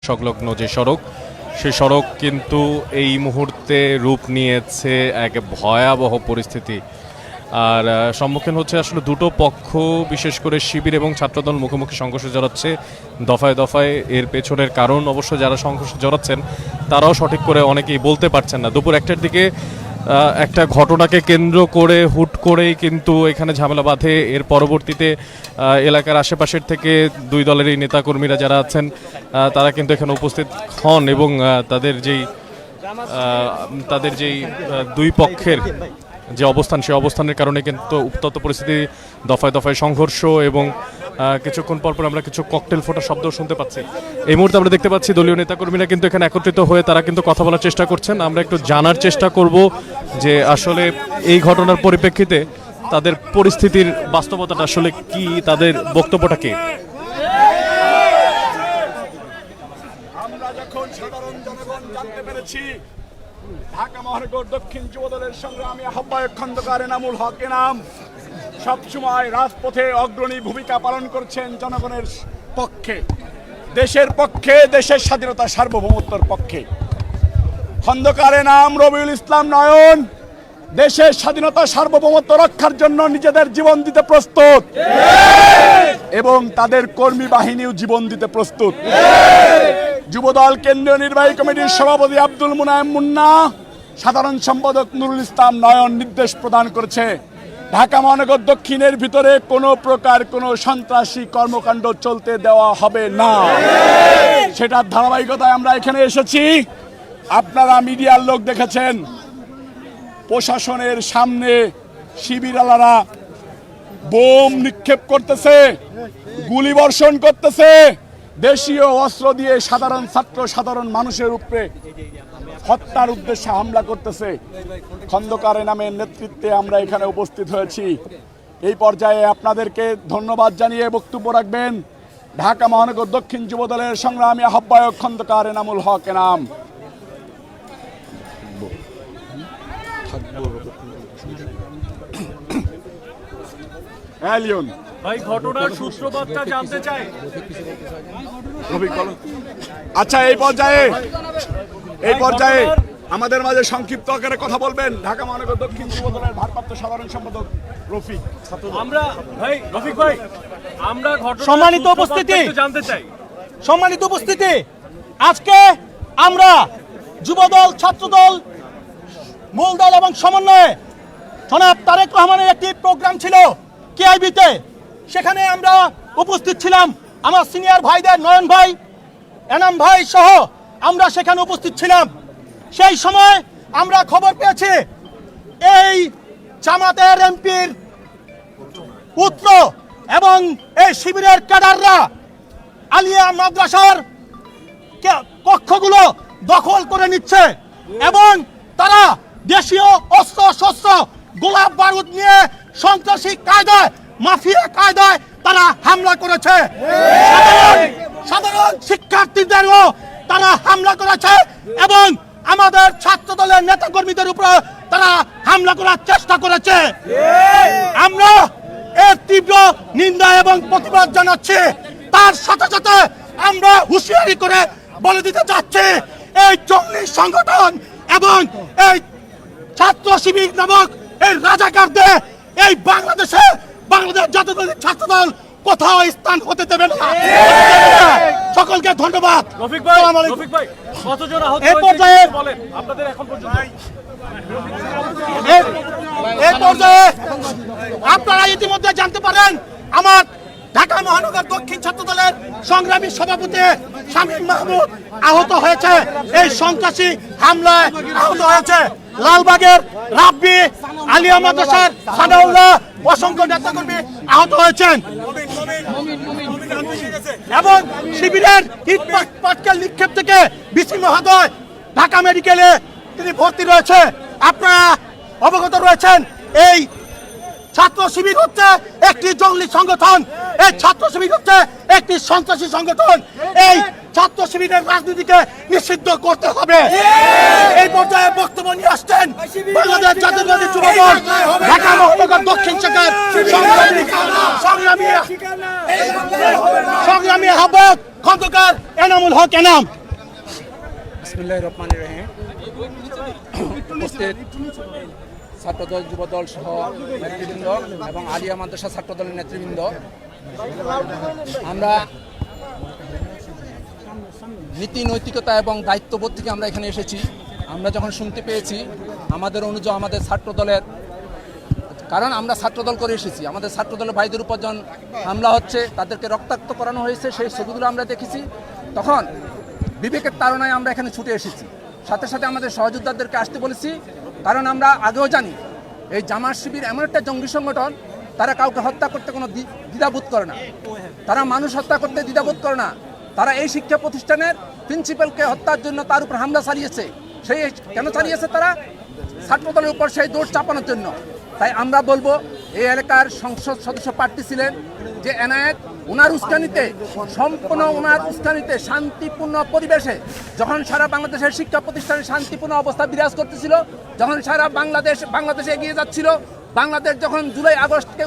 সংলগ্ন যে সড়ক সেই সড়ক কিন্তু এই মুহূর্তে রূপ নিয়েছে এক ভয়াবহ পরিস্থিতি। আর সম্মুখীন হচ্ছে আসলে দুটো পক্ষ, বিশেষ করে শিবির এবং ছাত্রদল মুখোমুখি সংঘর্ষে জড়াচ্ছে দফায় দফায়। এর পেছনের কারণ অবশ্য যারা সংঘর্ষে জড়াচ্ছেন তারাও সঠিক করে অনেকেই বলতে পারছেন না। দুপুর 1টার দিকে একটা ঘটনাকে কেন্দ্র করে হুট করেই কিন্তু এখানে ঝামেলা বাঁধে। এর পরবর্তীতে এলাকার আশেপাশের থেকে দুই দলেরই নেতাকর্মীরা যারা আছেন তারা কিন্তু এখানে উপস্থিত হন এবং তাদের যেই দুই পক্ষের যে অবস্থান, সেই অবস্থানের কারণে কিন্তু উত্তপ্ত পরিস্থিতি, দফায় দফায় সংঘর্ষ এবং কিছুক্ষণ পরপর আমরা কিছু ককটেল ফোটার শব্দ শুনতে পাচ্ছি। এই মুহূর্তে আমরা দেখতে পাচ্ছি দলীয় নেতাকর্মীরা কিন্তু এখানে একত্রিত হয়ে তারা কিন্তু কথা বলার চেষ্টা করছেন। আমরা একটু জানার চেষ্টা করব যে আসলে এই ঘটনার পরিপ্রেক্ষিতে তাদের পরিস্থিতির বাস্তবতাটা আসলে কি, তাদের বক্তব্যটা কি। আমরা যখন সাধারণ জনগণ জানতে পেরেছি ঢাকা মহানগর দক্ষিণ যুবদলের সংগ্রামী আহ্বায়ক খন্দকার এনামুল হক এনাম সবসময় রাজপথে অগ্রণী ভূমিকা পালন করছেন জনগণের পক্ষে, দেশের পক্ষে, দেশের স্বাধীনতা সার্বভৌমত্বের পক্ষে। খন্দকার এনাম, রবিউল ইসলাম নয়ন দেশের স্বাধীনতা সার্বভৌমত্ব রক্ষার জন্য নিজেদের জীবন দিতে প্রস্তুত এবং তাদের কর্মী বাহিনীও জীবন দিতে প্রস্তুত। যুবদল কেন্দ্রীয় নির্বাহী কমিটির সভাপতি আব্দুল মুনায়েম মুন্না, সাধারণ সম্পাদক নুরুল ইসলাম নয়ন নির্দেশ প্রদান করেছে ঢাকা মহানগর দক্ষিণের ভিতরে কোনো প্রকার কোনো সন্ত্রাসী কর্মকাণ্ড চলতে দেওয়া হবে না। সেটার ধারাবাহিকতায় আমরা এখানে এসেছি। আপনারা মিডিয়ার লোক দেখেছেন প্রশাসনের সামনে শিবিরালারা বোম নিক্ষেপ করতেছে, গুলি বর্ষণ করতেছে, দেশীয় অস্ত্র দিয়ে সাধারণ মানুষের উপরে হত্যার উদ্দেশ্যে হামলা করতেছে। খন্দকার নামের নেতৃত্বে আমরা এখানে উপস্থিত হয়েছি। এই পর্যায়ে আপনাদেরকে ধন্যবাদ জানিয়ে বক্তব্য রাখবেন ঢাকা মহানগর দক্ষিণ যুবদলের সংগ্রামী আহ্বায়ক খন্দকার এনামুল হক এনাম। ভাই ঘটনার সূত্রপাতটা জানতে চাই। আচ্ছা, এই পর্যায়ে আমাদের মাঝে সংক্ষিপ্ত আকারে কথা বলবেন ঢাকা মহানগর দক্ষিণ যুবদলের ভারপ্রাপ্ত সাধারণ সম্পাদক রফিক। আমরা সম্মানিত উপস্থিতি জানতে চাই। সম্মানিত উপস্থিতি, আজকে আমরা যুবদল, ছাত্রদল, মূল দল এবং সমন্বয়ে জনাব তারেক রহমানের একটি প্রোগ্রাম ছিল কেআইবিতে। সেখানে আমরা উপস্থিত ছিলাম। আমার সিনিয়র ভাইদের নয়ন ভাই, এনাম ভাই সহ আমরা সেখানে উপস্থিত ছিলাম। সেই সময় আমরা খবর পেয়েছি এই জামাতের এমপির পুত্র এবং এই শিবিরের ক্যাডাররা আলিয়া মাদ্রাসার কক্ষগুলো দখল করে নিচ্ছে এবং তারা দেশীয় অস্ত্র শস্ত্র, গোলাপ বারুদ নিয়ে সন্ত্রাসী কায়দায়, মাফিয়া কায়দায় তারা হামলা করেছে। সাধারণ শিক্ষার্থীদেরও তারা হামলা করেছে এবং আমাদের ছাত্র দলের নেতা কর্মীদের উপর তারা হামলা করার চেষ্টা করেছে। আমরা এর তীব্র নিন্দা এবং প্রতিবাদ জানাচ্ছি। তার সাথে সাথে আমরা হুঁশিয়ারি করে বলে দিতে চাচ্ছি, এই জঙ্গি সংগঠন এবং এই ছাত্র শিবির নামক এই রাজাকারদের এই বাংলাদেশ জাতীয়তাবাদী ছাত্রদল কোথাও স্থান হতে দেবে না। সকলকে ধন্যবাদ। রফিক ভাই কতজন আহত এই পর্যায়ে বলেন আপনাদের এখন পর্যন্ত? এই পর্যায়ে আপনারা ইতিমধ্যে জানতে পারেন আমার ঢাকা মহানগর দক্ষিণ ছাত্রদলের সংগ্রামী সভাপতি শামীম মাহমুদ আহত হয়েছে। এই সন্ত্রাসী হামলায় আহত হয়েছে। লালবাগের রাব্বি, আলিয়া মাদ্রাসার সানাউল্লাহ, অসংখ্য নেতাকর্মী আহত হয়েছেন এবং শিবিরের ইট পাটকেল নিক্ষেপ থেকে বিসি মহোদয় ঢাকা মেডিকেলে তিনি ভর্তি রয়েছে। আপনারা অবগত রয়েছেন এই ছাত্র শিবির হচ্ছে একটি জঙ্গি সংগঠন, এই ছাত্র শিবির হচ্ছে একটি সন্ত্রাসী সংগঠন। এই ছাত্র শিবিরের রাজনীতিকে নিষিদ্ধ করতে হবে। এই পর্যায়ে বক্তব্য নিয়ে আসছেন বাংলাদেশ জাতীয়তাবাদী যুবদল ঢাকা মহানগর দক্ষিণ শাখার সংগ্রামী আহ্বায়ক খন্দকার এনামুল হক এনাম। বিসমিল্লাহির রহমানির রহিম। উপস্থিত ছাত্রদল, যুবদল সহ নেতৃবৃন্দ এবং আলিয়া মাদ্রাসা ছাত্রদলের নেতৃবৃন্দ, আমরা নীতি নৈতিকতা এবং দায়িত্ববোধ থেকে আমরা এখানে এসেছি। আমরা যখন শুনতে পেয়েছি আমাদের অনুযায়ী আমাদের ছাত্রদলের, কারণ আমরা ছাত্রদল করে এসেছি, আমাদের ছাত্রদলের ভাইদের উপর যখন হামলা হচ্ছে, তাদেরকে রক্তাক্ত করানো হয়েছে, সেই ছবিগুলো আমরা দেখেছি। তখন বিবেকের তাড়নায় আমরা এখানে ছুটে এসেছি। সাথে সাথে আমাদের সহযোদ্ধাদেরকে আসতে বলেছি, কারণ আমরা আগেও জানি এই জামাত শিবির এমন একটা জঙ্গি সংগঠন, তারা কাউকে হত্যা করতে কোনো দ্বিধাবোধ করে না, তারা মানুষ হত্যা করতে দ্বিধাবোধ করে না। তারা এই শিক্ষা প্রতিষ্ঠানের প্রিন্সিপালকে হত্যার জন্য তার উপর হামলা চালিয়েছে। সেই কেন চালিয়েছে? তারা ছাত্রদলের উপর সেই দৌড় চাপানোর জন্য। তাই আমরা বলবো, এই এলাকার সংসদ সদস্য প্রার্থী ছিলেন যে এনায়েত, ওনার উস্কানিতে, সম্পূর্ণ ওনার উস্কানিতে শান্তিপূর্ণ পরিবেশে, যখন সারা বাংলাদেশের শিক্ষা প্রতিষ্ঠানে শান্তিপূর্ণ অবস্থা বিরাজ করতেছিল, যখন সারা বাংলাদেশে এগিয়ে যাচ্ছিল, বাংলাদেশ যখন জুলাই আগস্টকে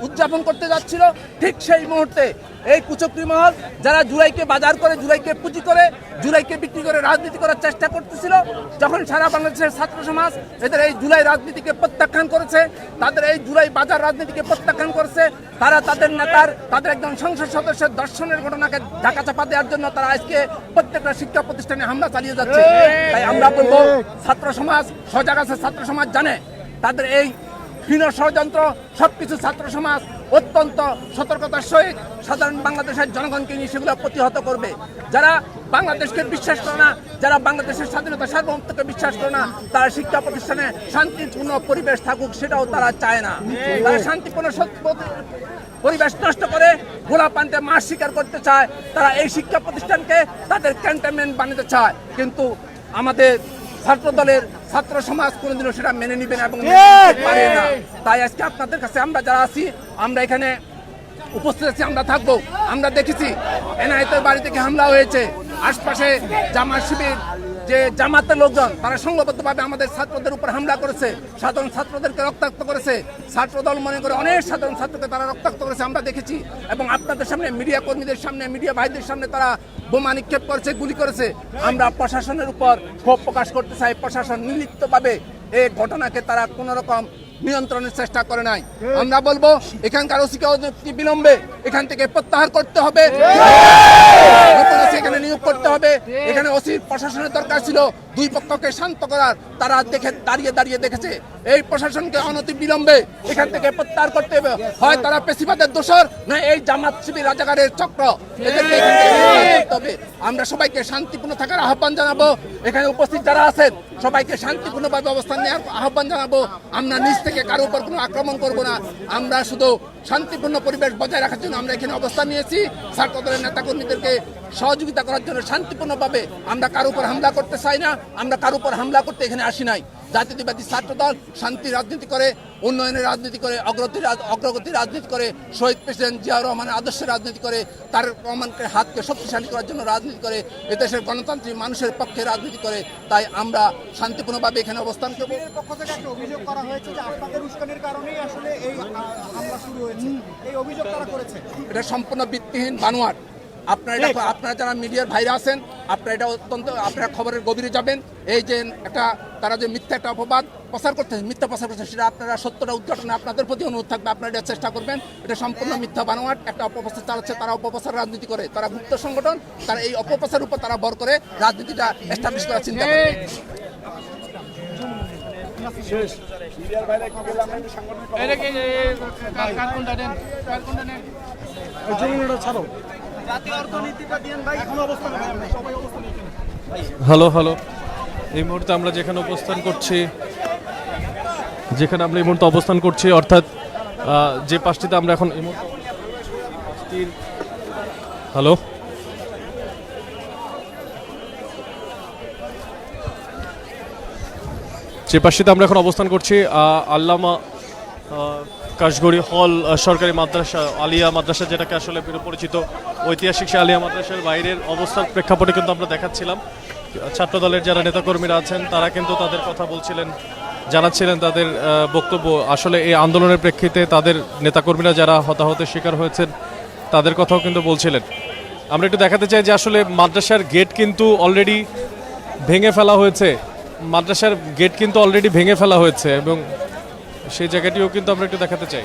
উদযাপন করতে যাচ্ছিল, ঠিক সেই মুহূর্তে এই কুচক্রী মহল, যারা জুলাইকে বাজার করে, জুলাইকে পুঁজি করে, জুলাইকে বিক্রি করে রাজনীতি করার চেষ্টা করতেছিল, যখন সারা বাংলাদেশের ছাত্র সমাজ এদের এই জুলাই রাজনীতিকে প্রত্যাখ্যান করেছে, তাদের এই জুলাই বাজার রাজনীতিকে প্রত্যাখ্যান করেছে, তারা তাদের নেতার, তাদের একজন সংসদ সদস্যের দর্শনের ঘটনাকে ঢাকা চাপা দেওয়ার জন্য তারা আজকে প্রত্যেকটা শিক্ষা প্রতিষ্ঠানে হামলা চালিয়ে যাচ্ছে। তাই আমরা বলবো, ছাত্র সমাজ সজাগ আছে, ছাত্র সমাজ জানে তাদের এই হীন ষড়যন্ত্র সবকিছু ছাত্র সমাজ অত্যন্ত সতর্কতার সহিত সাধারণ বাংলাদেশের জনগণকে নিয়ে সেগুলো প্রতিহত করবে। যারা বাংলাদেশকে বিশ্বাস করে না, যারা বাংলাদেশের স্বাধীনতা সার্বভৌমত্বকে বিশ্বাস করে না, তারা শিক্ষা প্রতিষ্ঠানে শান্তিপূর্ণ পরিবেশ থাকুক সেটাও তারা চায় না। তারা শান্তিপূর্ণ পরিবেশ নষ্ট করে গোলাপান্তে মাছ শিকার করতে চায়। তারা এই শিক্ষা প্রতিষ্ঠানকে তাদের ক্যান্টনমেন্ট বানাতে চায়, কিন্তু আমাদের ছাত্র দলের ছাত্র সমাজ কোনোদিনও সেটা মেনে নিবে না এবং পারে না। তাই আজকে আপনাদের কাছে আমরা যারা আছি, আমরা এখানে উপস্থিত আছি, আমরা থাকবো। আমরা দেখেছি এনায়েতের বাড়ি থেকে হামলা হয়েছে, আশপাশে জামাত শিবির যে জামাতের লোকজন, তারা সংঘবদ্ধভাবে আমাদের ছাত্রদের উপর হামলা করেছে, সাধারণ ছাত্রদেরকে রক্তাক্ত করেছে। ছাত্রদল মনে করে অনেক সাধারণ ছাত্রকে তারা রক্তাক্ত করেছে, আমরা দেখেছি। এবং আপনাদের সামনে, মিডিয়া কর্মীদের সামনে, মিডিয়া ভাইদের সামনে তারা বোমা নিক্ষেপ করেছে, গুলি করেছে। আমরা প্রশাসনের উপর ক্ষোভ প্রকাশ করতে চাই, প্রশাসন নির্লিপ্তভাবে এই ঘটনাকে তারা কোনো রকম নিয়ন্ত্রণের চেষ্টা করে নাই। আমরা বলবো, এখানকার ওসিকে অতি বিলম্বে এখান থেকে প্রত্যাহার করতে হবে, এখানে নিয়োগ করতে হবে। এখানে ওসি প্রশাসনের দরকার ছিল দুই পক্ষকে শান্ত করার, তারা দাঁড়িয়ে দেখেছে এই প্রশাসনকে অনতি বিলম্বে এখান থেকে প্রত্যাহার করতে হবে। হয় তারা পেশিবাদের দোষর, না এই জামাত শিবির রাজাকারের চক্র, এদেরকে এখান থেকে করতে হবে। আমরা সবাইকে শান্তিপূর্ণ থাকার আহ্বান জানাবো। এখানে উপস্থিত যারা আছেন সবাইকে শান্তিপূর্ণভাবে অবস্থান নেওয়ার আহ্বান জানাবো। আমরা নিজ থেকে কারো উপর কোনো আক্রমণ করব না, আমরা শুধু শান্তিপূর্ণ পরিবেশ বজায় রাখার জন্য আমরা এখানে অবস্থান নিয়েছি। ছাত্রদলের নেতাকর্মীদেরকে সহযোগিতা করার জন্য শান্তিপূর্ণভাবে, আমরা কারো উপর হামলা করতে চাই না, আমরা কারো উপর হামলা করতে এখানে আসি নাই। জাতীয়তাবাদী ছাত্রদল শান্তি রাজনীতি করে, উন্নয়নের রাজনীতি করে, অগ্রগতির রাজনীতি করে, শহীদ প্রেসিডেন্ট জিয়াউর রহমানের আদর্শের রাজনীতি করে, তার রহমানকে হাতকে শক্তিশালী করার জন্য রাজনীতি করে, এদেশের গণতান্ত্রিক মানুষের পক্ষে রাজনীতি করে। তাই আমরা শান্তিপূর্ণভাবে এখানে অবস্থান করব। পক্ষ থেকে একটা অভিযোগ করা হয়েছে যে আপনাদের উস্কানির কারণেই আসলে এই হামলা শুরু হয়েছে, এই অভিযোগ তারা করেছে। এটা সম্পূর্ণ ভিত্তিহীন বানোয়াট। আপনারা যারা মিডিয়ার ভাইরা আছেন, আপনারা এটা অত্যন্ত, আপনারা খবরের গভীরে যাবেন। এই যে তারা যে মিথ্যা একটা অপবাদ প্রচার করতেছে, মিথ্যা প্রচার করছে, সেটা আপনারা সত্যটা উদ্ঘাটনে আপনাদের প্রতি অনুরোধ থাকবে, আপনারা এটা চেষ্টা করবেন। এটা সম্পূর্ণ মিথ্যা বানোয়াট, একটা অপপ্রচার চালাচ্ছে। তারা অপপ্রচার রাজনীতি করে, তারা গুপ্ত সংগঠন, তারা এই অপপ্রচারের উপর তারা ভর করে রাজনীতিটা এস্টাবলিশ করার চিন্তা করে। মিডিয়ার বাইরে কি বললাম, আমি সাংগঠনিক জাতীয় অর্থনীতিটা দিয়েন ভাই, এখন অবস্থান সবাই অবস্থান এখানে। হ্যালো, এই মুহূর্তে আমরা যেখানে আমরা এই মুহূর্তে অবস্থান করছি, অর্থাৎ যে পাঁচটিতে আমরা এখন এই মুহূর্তে হ্যালো যে পাঁচটিতে আমরা এখন অবস্থান করছি, আল্লামা কাশগড়ি হল সরকারি মাদ্রাসা, আলিয়া মাদ্রাসা যেটাকে আসলে পরিচিত, ঐতিহাসিক সে আলিয়া মাদ্রাসার বাইরের অবস্থার প্রেক্ষাপটে কিন্তু আমরা দেখাচ্ছিলাম। ছাত্রদলের যারা নেতাকর্মীরা আছেন তারা কিন্তু তাদের কথা বলছিলেন, জানাচ্ছিলেন তাদের বক্তব্য। আসলে এই আন্দোলনের প্রেক্ষিতে তাদের নেতাকর্মীরা যারা হতাহতের শিকার হয়েছেন তাদের কথাও কিন্তু বলছিলেন। আমরা একটু দেখাতে চাই যে আসলে মাদ্রাসার গেট কিন্তু অলরেডি ভেঙে ফেলা হয়েছে, মাদ্রাসার গেট কিন্তু অলরেডি ভেঙে ফেলা হয়েছে এবং সেই জায়গাটিও কিন্তু আমরা একটু দেখাতে চাই।